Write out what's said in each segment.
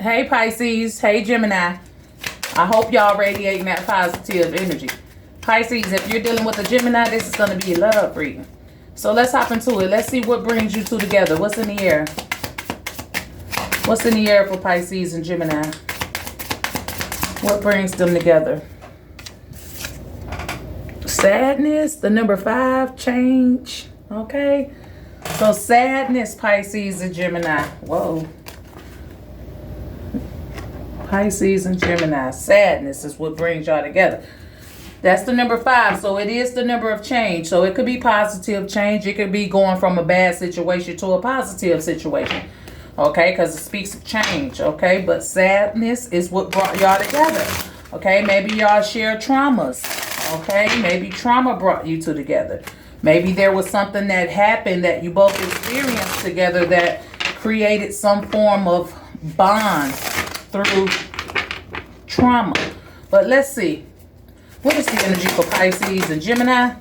Hey Pisces, hey Gemini. I hope y'all radiating that positive energy. Pisces, if you're dealing with a Gemini, this is going to be a love reading. So let's hop into it. Let's see what brings you two together. What's in the air? What's in the air for Pisces and Gemini? What brings them together? Sadness, the number 5, change. Okay. So sadness, Pisces and Gemini. Whoa. Pisces and Gemini. Sadness is what brings y'all together. That's the number 5. So it is the number of change. So it could be positive change. It could be going from a bad situation to a positive situation. Okay, because it speaks of change. Okay, but sadness is what brought y'all together. Okay, maybe y'all share traumas. Okay, maybe trauma brought you two together. Maybe there was something that happened that you both experienced together that created some form of bond through trauma. But let's see. What is the energy for Pisces and Gemini?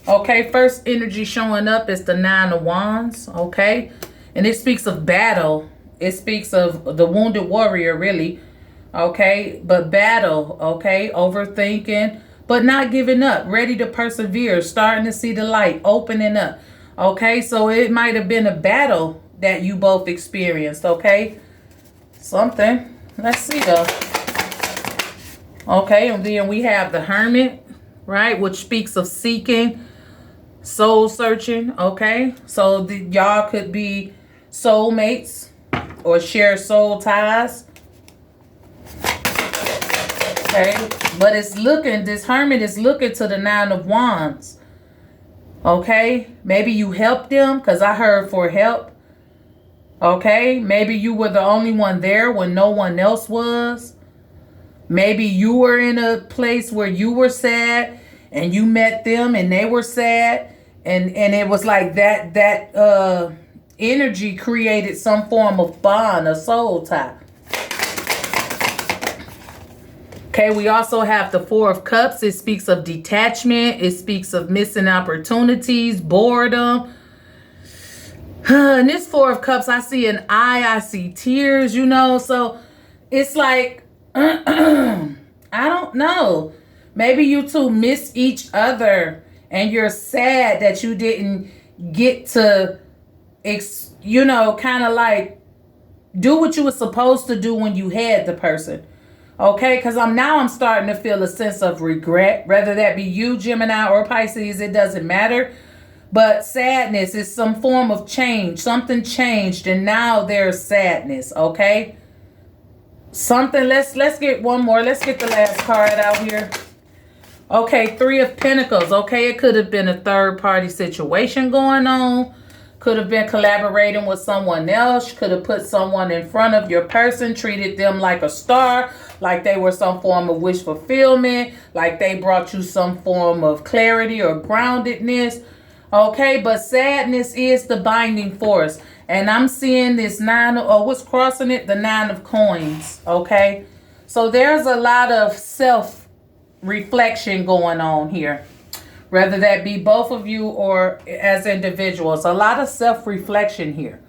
Okay, first energy showing up is the 9 of Wands. Okay, and it speaks of battle. It speaks of the wounded warrior, really. Okay, but battle. Okay, overthinking, but not giving up. Ready to persevere. Starting to see the light. Opening up. Okay, so it might have been a battle that you both experienced. Okay, something. Let's see though. Okay, and then we have the Hermit, right, which speaks of seeking, soul searching. Okay, so y'all could be soulmates or share soul ties. Okay, but it's looking, this Hermit is looking to the 9 of Wands. Okay, maybe you helped them, because I heard for help. Okay, maybe you were the only one there when no one else was. Maybe you were in a place where you were sad and you met them and they were sad. And it was like that energy created some form of bond, a soul tie. Okay, we also have the 4 of Cups. It speaks of detachment. It speaks of missing opportunities, boredom. And this 4 of Cups, I see an eye, I see tears, you know. So it's like, I don't know. Maybe you two miss each other and you're sad that you didn't get to, you know, kind of like do what you were supposed to do when you had the person. Okay, because I'm starting to feel a sense of regret, whether that be you, Gemini, or Pisces, it doesn't matter. But sadness is some form of change. Something changed and now there's sadness, okay? Something, let's get one more. Let's get the last card out here. Okay, 3 of Pentacles. Okay, it could have been a third party situation going on. Could have been collaborating with someone else. Could have put someone in front of your person, treated them like a star, like they were some form of wish fulfillment, like they brought you some form of clarity or groundedness. Okay, but sadness is the binding force. And I'm seeing this 9, or what's crossing it? The 9 of Coins. Okay, so there's a lot of self-reflection going on here. Whether that be both of you or as individuals. A lot of self-reflection here.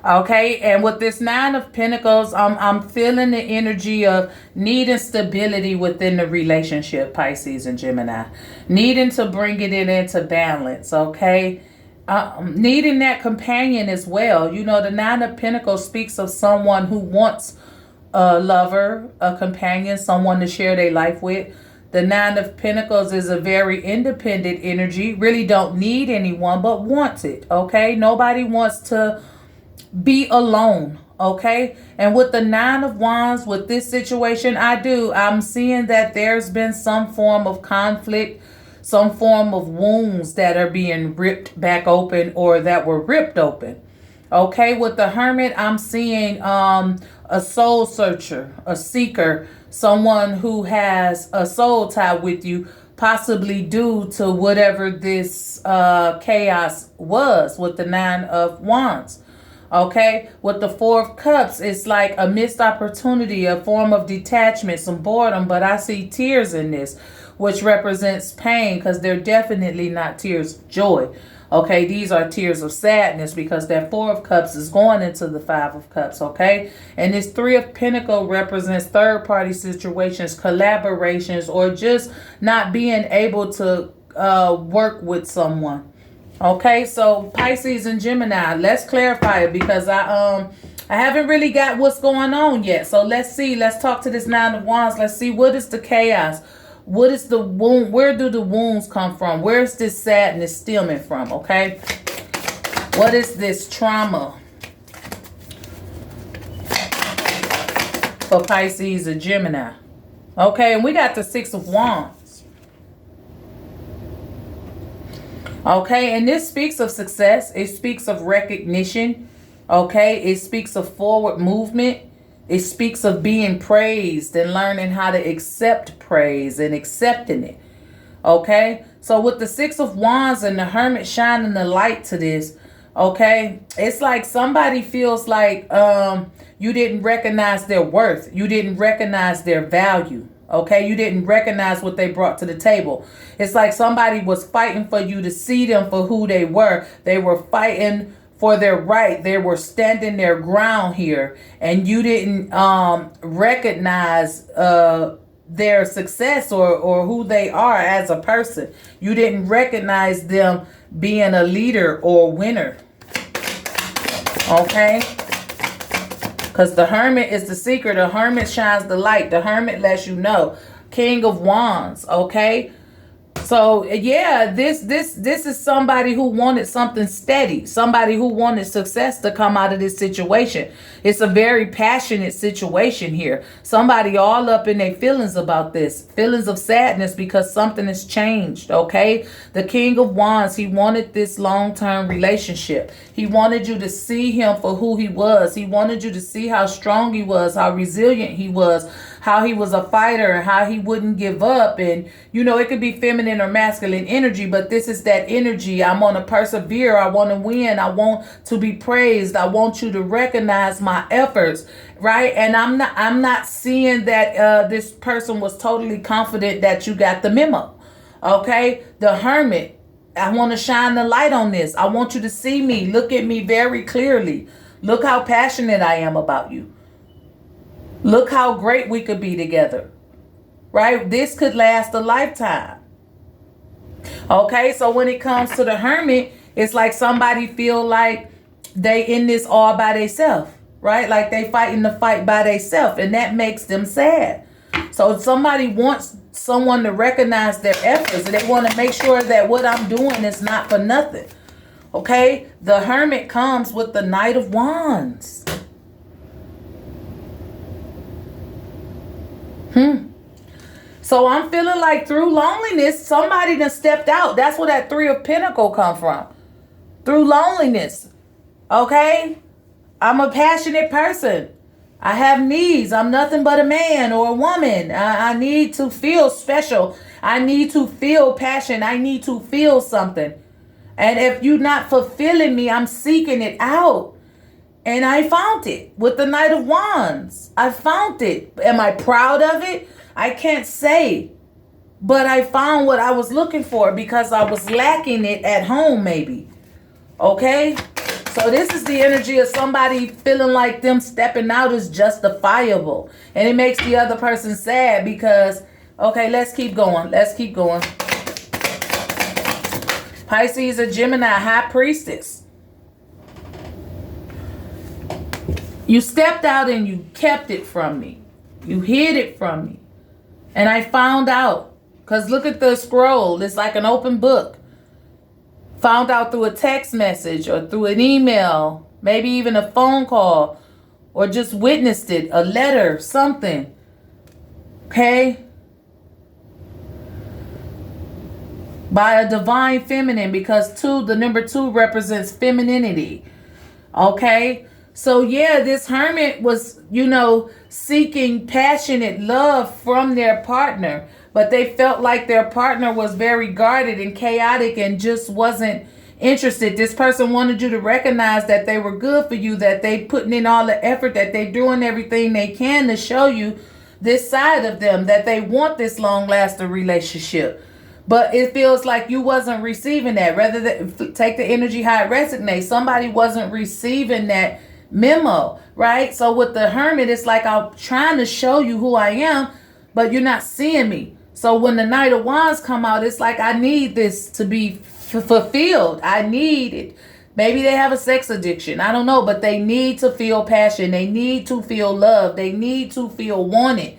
Okay, and with this 9 of Pentacles, I'm feeling the energy of needing stability within the relationship, Pisces and Gemini. Needing to bring it into balance, okay? Needing that companion as well. You know, the 9 of Pentacles speaks of someone who wants a lover, a companion, someone to share their life with. The 9 of Pentacles is a very independent energy. Really don't need anyone, but wants it, okay? Nobody wants to be alone, okay? And with the 9 of Wands, with this situation, I'm seeing that there's been some form of conflict, some form of wounds that are being ripped back open or that were ripped open. Okay, with the Hermit, I'm seeing a soul searcher, a seeker, someone who has a soul tie with you, possibly due to whatever this chaos was with the 9 of Wands. Okay, with the 4 of Cups, it's like a missed opportunity, a form of detachment, some boredom, but I see tears in this, which represents pain, because they're definitely not tears of joy. Okay, these are tears of sadness because that Four of Cups is going into the Five of Cups, okay? And this Three of Pentacles represents third-party situations, collaborations, or just not being able to work with someone. Okay, so Pisces and Gemini, let's clarify it because I haven't really got what's going on yet. So let's see. Let's talk to this Nine of Wands. Let's see, what is the chaos? What is the wound? Where do the wounds come from? Where's this sadness stemming from? Okay. What is this trauma for Pisces or Gemini? Okay, and we got the Six of Wands. Okay, and this speaks of success. It speaks of recognition. Okay, it speaks of forward movement. It speaks of being praised and learning how to accept praise and accepting it. Okay, so with the Six of Wands and the Hermit shining the light to this, okay, it's like somebody feels like you didn't recognize their worth. You didn't recognize their value. Okay, you didn't recognize what they brought to the table. It's like somebody was fighting for you to see them for who they were. They were fighting for their right. They were standing their ground here, and you didn't recognize their success or who they are as a person. You didn't recognize them being a leader or winner. Okay, because the Hermit is the seeker. The Hermit shines the light. The Hermit lets you know. King of Wands. Okay. So yeah, this is somebody who wanted something steady, somebody who wanted success to come out of this situation. It's a very passionate situation here. Somebody all up in their feelings about this, feelings of sadness because something has changed. Okay, the King of Wands, he wanted this long-term relationship. He wanted you to see him for who he was. He wanted you to see how strong he was, how resilient he was, how he was a fighter, and how he wouldn't give up. And you know, it could be feminine or masculine energy, but this is that energy. I want to persevere. I want to win. I want to be praised. I want you to recognize my efforts, right? And I'm not seeing that this person was totally confident that you got the memo. Okay, the Hermit, I want to shine the light on this. I want you to see me. Look at me very clearly. Look how passionate I am about you. Look how great we could be together, right? This could last a lifetime. Okay, so when it comes to the Hermit, it's like somebody feel like they in this all by themselves, right? Like they fighting the fight by themselves, and that makes them sad. So somebody wants someone to recognize their efforts, and they want to make sure that what I'm doing is not for nothing. Okay, the Hermit comes with the Knight of Wands. So I'm feeling like through loneliness, somebody done stepped out. That's where that Three of Pentacles come from. Through loneliness. Okay? I'm a passionate person. I have needs. I'm nothing but a man or a woman. I need to feel special. I need to feel passion. I need to feel something. And if you're not fulfilling me, I'm seeking it out. And I found it with the Knight of Wands. I found it. Am I proud of it? I can't say. But I found what I was looking for because I was lacking it at home maybe. Okay? So this is the energy of somebody feeling like them stepping out is justifiable. And it makes the other person sad because, okay, let's keep going. Let's keep going. Pisces or Gemini, High Priestess. You stepped out and you kept it from me. You hid it from me. And I found out. Because look at the scroll. It's like an open book. Found out through a text message or through an email. Maybe even a phone call. Or just witnessed it. A letter. Something. Okay? By a divine feminine. Because the number 2 represents femininity. Okay? So yeah, this Hermit was, seeking passionate love from their partner. But they felt like their partner was very guarded and chaotic and just wasn't interested. This person wanted you to recognize that they were good for you, that they putting in all the effort, that they doing everything they can to show you this side of them, that they want this long-lasting relationship. But it feels like you wasn't receiving that. Rather than take the energy how it resonates, somebody wasn't receiving that memo, right? So with the Hermit, it's like I'm trying to show you who I am, but you're not seeing me. So when the Knight of Wands come out, it's like I need this to be fulfilled. I need it. Maybe they have a sex addiction. I don't know, but they need to feel passion. They need to feel love. They need to feel wanted.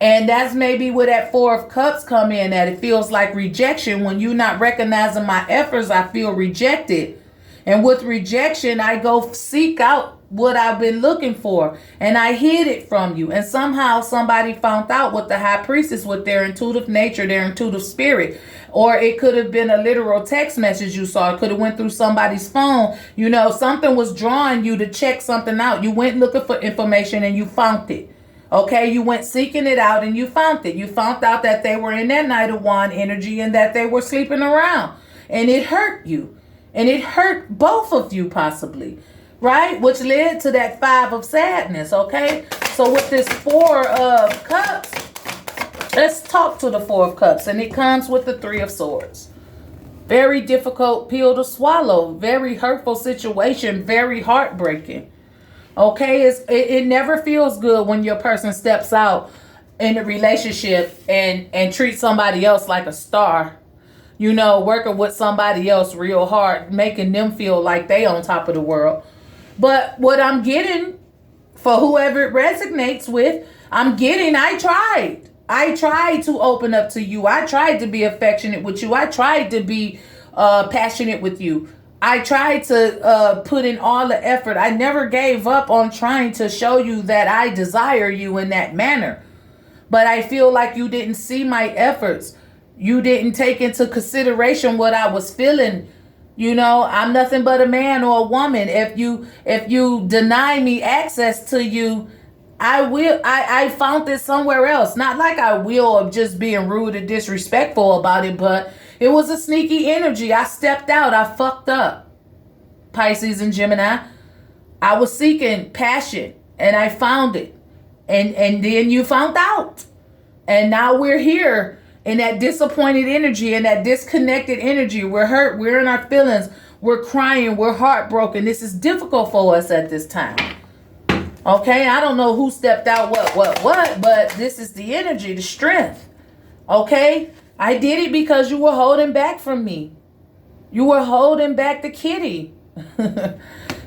And that's maybe where that Four of Cups come in at. It feels like rejection. When you're not recognizing my efforts, I feel rejected. And with rejection, I go seek out what I've been looking for. And I hid it from you. And somehow somebody found out with the High Priestess, with their intuitive nature, their intuitive spirit. Or it could have been a literal text message you saw. It could have went through somebody's phone. You know, something was drawing you to check something out. You went looking for information and you found it. Okay, you went seeking it out and you found it. You found out that they were in that Knight of Wands energy and that they were sleeping around. And it hurt you. And it hurt both of you possibly. Right? Which led to that Five of Sadness. Okay? So with this Four of Cups, let's talk to the Four of Cups. And it comes with the Three of Swords. Very difficult pill to swallow. Very hurtful situation. Very heartbreaking. Okay, it never feels good when your person steps out in a relationship and treats somebody else like a star. You know, working with somebody else real hard, making them feel like they on top of the world. But what I'm getting, for whoever it resonates with, I tried to open up to you. I tried to be affectionate with you. I tried to be passionate with you. I tried to put in all the effort. I never gave up on trying to show you that I desire you in that manner. But I feel like you didn't see my efforts. You didn't take into consideration what I was feeling. You know, I'm nothing but a man or a woman. If you deny me access to you, I found it somewhere else. Not like I will of just being rude and disrespectful about it, but it was a sneaky energy. I stepped out. I fucked up. Pisces and Gemini. I was seeking passion and I found it. And then you found out. And now we're here in that disappointed energy and that disconnected energy. We're hurt. We're in our feelings. We're crying. We're heartbroken. This is difficult for us at this time. Okay, I don't know who stepped out what, but this is the energy, the strength. Okay, I did it because you were holding back from me. You were holding back the kitty.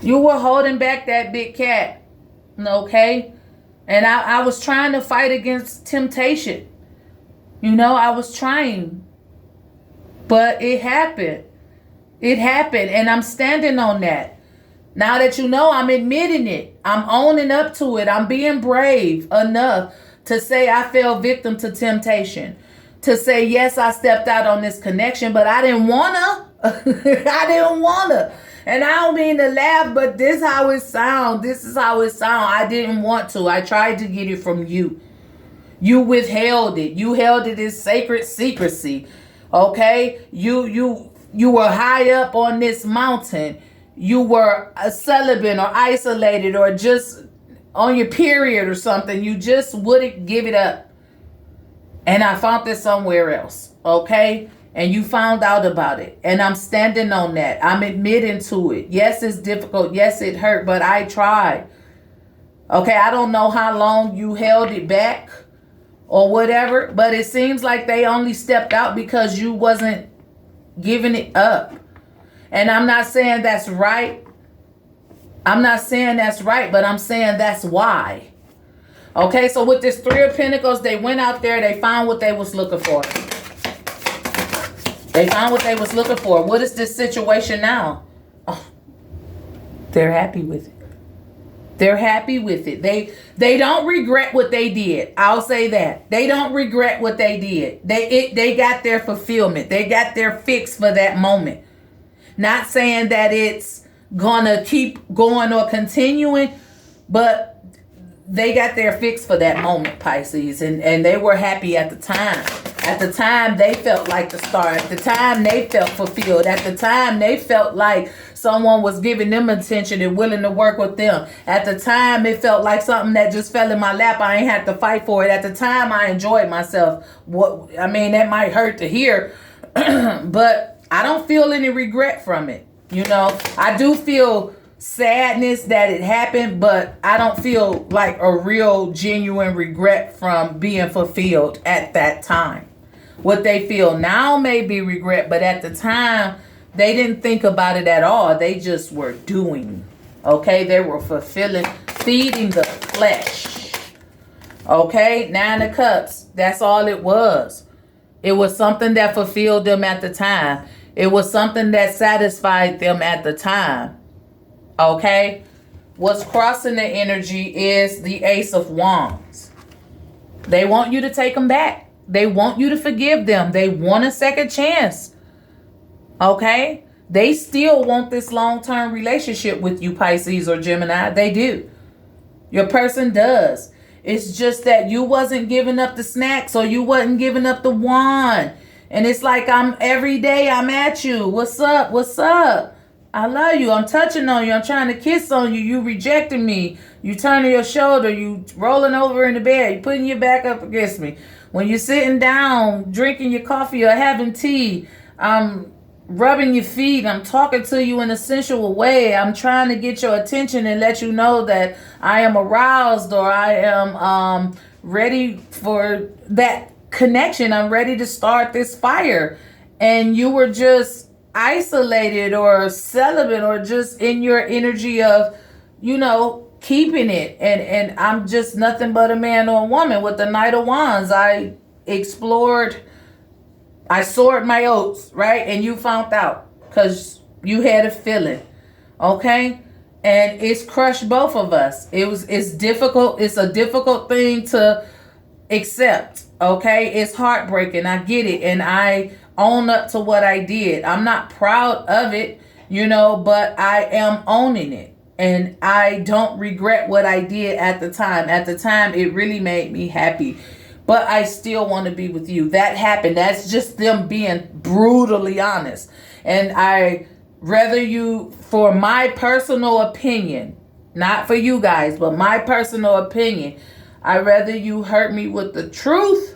You were holding back that big cat. Okay, and I was trying to fight against temptation. You know, I was trying, but it happened. It happened, and I'm standing on that. Now that you know, I'm admitting it. I'm owning up to it. I'm being brave enough to say I fell victim to temptation. To say, yes, I stepped out on this connection, but I didn't want to. I didn't want to. And I don't mean to laugh, but this is how it sounds. This is how it sounds. I didn't want to. I tried to get it from you. You withheld it. You held it in sacred secrecy. Okay? You were high up on this mountain. You were a celibate or isolated or just on your period or something. You just wouldn't give it up. And I found this somewhere else. Okay? And you found out about it. And I'm standing on that. I'm admitting to it. Yes, it's difficult. Yes, it hurt. But I tried. Okay? I don't know how long you held it back or whatever. But it seems like they only stepped out because you wasn't giving it up. And I'm not saying that's right. I'm not saying that's right, but I'm saying that's why. Okay, so with this Three of Pentacles, they went out there, they found what they was looking for. They found what they was looking for. What is this situation now? Oh, they're happy with it. They're happy with it. They don't regret what they did. I'll say that. They don't regret what they did. They got their fulfillment. They got their fix for that moment. Not saying that it's gonna keep going or continuing, but they got their fix for that moment, Pisces, and they were happy at the time. At the time, they felt like the star. At the time, they felt fulfilled. At the time, they felt like someone was giving them attention and willing to work with them. At the time, it felt like something that just fell in my lap. I ain't had to fight for it. At the time, I enjoyed myself. That might hurt to hear, but I don't feel any regret from it. I do feel sadness that it happened, but I don't feel like a real genuine regret from being fulfilled at that time. What they feel now may be regret, but at the time they didn't think about it at all. They just were doing. Okay, they were feeding the flesh. Okay, 9 of Cups, that's all it was. It was something that fulfilled them at the time. It was something that satisfied them at the time. Okay, what's crossing the energy is the Ace of Wands. They want you to take them back. They want you to forgive them. They want a second chance. Okay, they still want this long-term relationship with you, Pisces or Gemini. They do. Your person does. It's just that you wasn't giving up the snacks, or you wasn't giving up the wand. And it's like, every day I'm at you. What's up? What's up? I love you. I'm touching on you. I'm trying to kiss on you. You rejecting me. You turning your shoulder. You rolling over in the bed. You putting your back up against me. When you're sitting down, drinking your coffee or having tea, I'm rubbing your feet. I'm talking to you in a sensual way. I'm trying to get your attention and let you know that I am aroused, or I am ready for that connection. I'm ready to start this fire. And you were just isolated or celibate, or just in your energy of, keeping it. And I'm just nothing but a man or a woman. With the Knight of Wands, I soared my oats, right? And you found out because you had a feeling. Okay? And it's crushed both of us. It's difficult. It's a difficult thing to accept. Okay? It's heartbreaking. I get it. And I own up to what I did. I'm not proud of it, but I am owning it. And I don't regret what I did at the time. At the time, it really made me happy. But I still want to be with you. That happened. That's just them being brutally honest. And I rather you, for my personal opinion, not for you guys, but my personal opinion, I rather you hurt me with the truth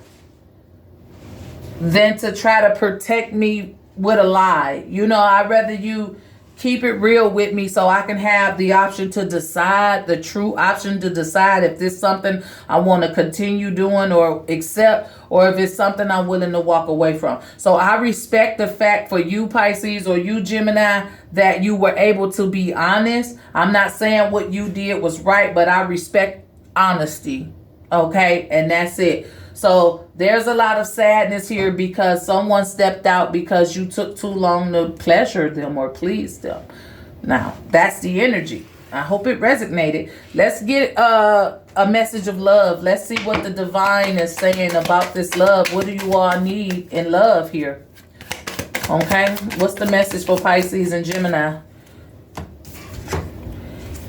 than to try to protect me with a lie. I'd rather you keep it real with me so I can have the option to decide, the true option to decide if this is something I want to continue doing or accept, or if it's something I'm willing to walk away from. So I respect the fact for you, Pisces, or you, Gemini, that you were able to be honest. I'm not saying what you did was right, but I respect honesty. Okay, and that's it. So there's a lot of sadness here because someone stepped out because you took too long to pleasure them or please them. Now, that's the energy. I hope it resonated. Let's get a message of love. Let's see what the divine is saying about this love. What do you all need in love here? Okay, what's the message for Pisces and Gemini?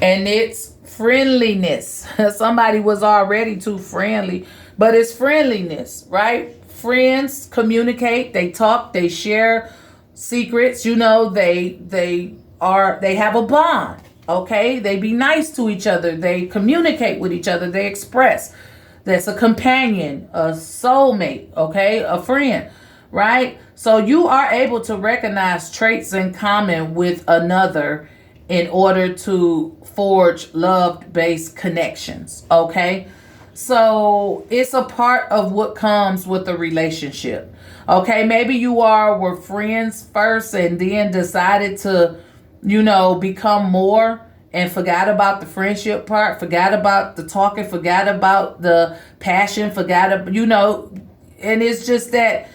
And it's friendliness. Somebody was already too friendly. But it's friendliness, right? Friends communicate, they talk, they share secrets, they have a bond, okay? They be nice to each other, they communicate with each other, they express. That's a companion, a soulmate, okay? A friend, right? So you are able to recognize traits in common with another in order to forge love-based connections, okay? So it's a part of what comes with a relationship. Okay, maybe you were friends first and then decided to, become more and forgot about the friendship part, forgot about the talking, forgot about the passion, and it's just that,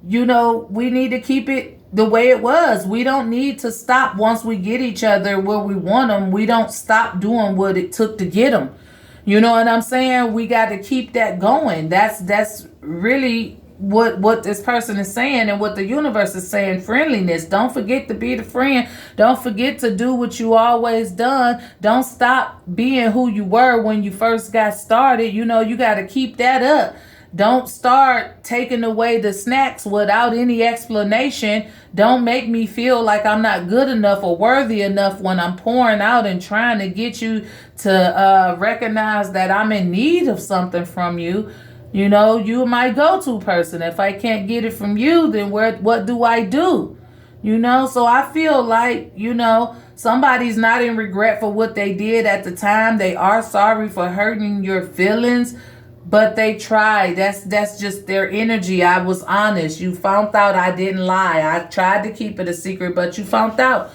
we need to keep it the way it was. We don't need to stop once we get each other where we want them. We don't stop doing what it took to get them. You know what I'm saying? We got to keep that going. That's really what this person is saying and what the universe is saying. Friendliness. Don't forget to be the friend. Don't forget to do what you always done. Don't stop being who you were when you first got started. You got to keep that up. Don't start taking away the snacks without any explanation. Don't make me feel like I'm not good enough or worthy enough when I'm pouring out and trying to get you to recognize that I'm in need of something from you. You know, you're my go-to person. If I can't get it from you, then what do I do? You know, so I feel like, you know, somebody's not in regret for what they did at the time. They are sorry for hurting your feelings, but they tried. That's just their energy. I was honest. You found out I didn't lie. I tried to keep it a secret, but you found out.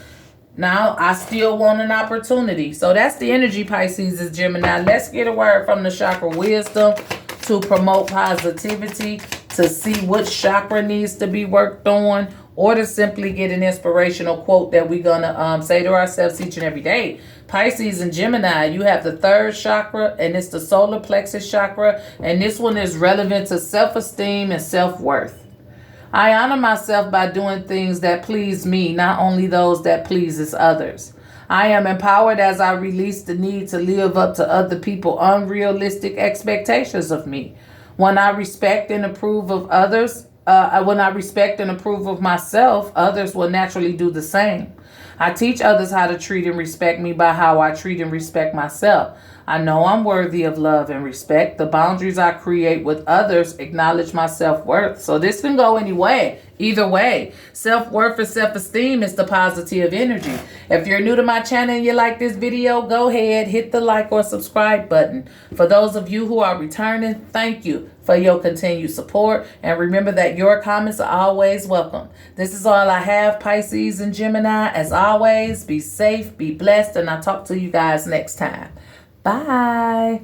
Now, I still want an opportunity. So that's the energy, Pisces is Gemini. Let's get a word from the chakra wisdom to promote positivity, to see what chakra needs to be worked on, or to simply get an inspirational quote that we're going to say to ourselves each and every day. Pisces and Gemini, you have the third chakra, and it's the solar plexus chakra, and this one is relevant to self-esteem and self-worth. I honor myself by doing things that please me, not only those that pleases others. I am empowered as I release the need to live up to other people's unrealistic expectations of me. When I respect and approve of others, when I respect and approve of myself, others will naturally do the same. I teach others how to treat and respect me by how I treat and respect myself. I know I'm worthy of love and respect. The boundaries I create with others acknowledge my self-worth. So this can go either way. Self-worth and self-esteem is the positive energy. If you're new to my channel and you like this video, go ahead, hit the like or subscribe button. For those of you who are returning, thank you for your continued support. And remember that your comments are always welcome. This is all I have, Pisces and Gemini. As always, be safe, be blessed, and I'll talk to you guys next time. Bye.